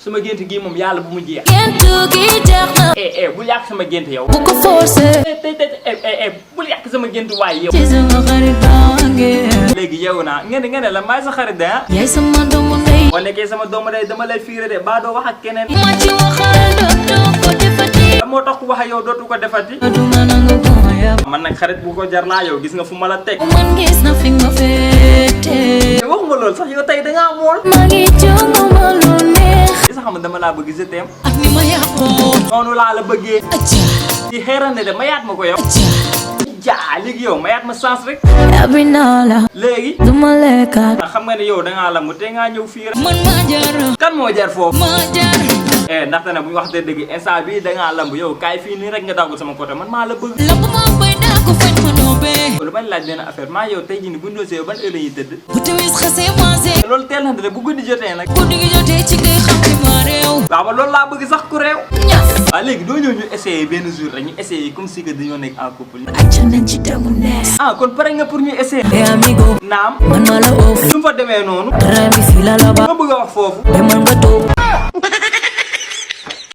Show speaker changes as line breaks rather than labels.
sama gént gi moom yàlla bu mu jeex.
géntu gi jeex na.
bul yàq sama gént yow.
bu ko forcé.
bul yàq sama gént waay yow.
ci sama xarit bange.
léegi yow naa ngeen la maay sa xarit de ah.
yaay sama doomu ndey.
boo nekkee sama doomu ndey dama lay fiire de ba doo wax ak keneen.
ma ci waxal dootoo ko defati.
moo tax ku wax ak yow dootu ko defati.
duma nangu ko ma yab.
man nag xarit bu ko jar laa yow gis nga fu ma la teg.
man gis na fi nga féete.
te waxuma loolu sax yow tey da ngaa mool.
maa ngi jongo ma lu neex.
li sax xam dama laa bëgg je t'aime.
ak ni ma yàqoo.
noonu laa la bëggee.
aja.
ci xeerande de mayaat ma ko yow. jaa léegi yow mayaat ma chance rek.
yabi naa la.
léegi.
duma lekkaat.
xam nga ne yow da ngaa lamb te ngaa ñëw fii rek.
man maa jar.
kan moo jar foofu.
maa jar.
ndaxte nag bu ñu waxtee dëgg instant bii da ngaa lamb yow kaay fii nii rek nga daggu sama côté man maa la bëgg.
lamb maa bay daa ko fañ ma noobee.
loolu bañ laaj benn affaire maa yow tey jii nii bu ñu doon see ban heure la ñuy tëdd.
bu timis xasee passé.
loolu teel na de bu guddi jotee nag.
guddi gi jotee ci ngay xam ni maa réew.
waaw ma loolu laa bëgg sax ku réew.
ñaf.
waaw léegi doo ñëw ñu essayer benn jour rek ñu essayer comme si que dañoo nekk en couple.
acca nañ ci demu nees.
kon pare nga pour ñu essayer.
amigo.
naam.
man maa la oof.
su ma fa demee noonu.
dara mi fii la la ba.
ma bëgg a wax foofu.
demal nga toog.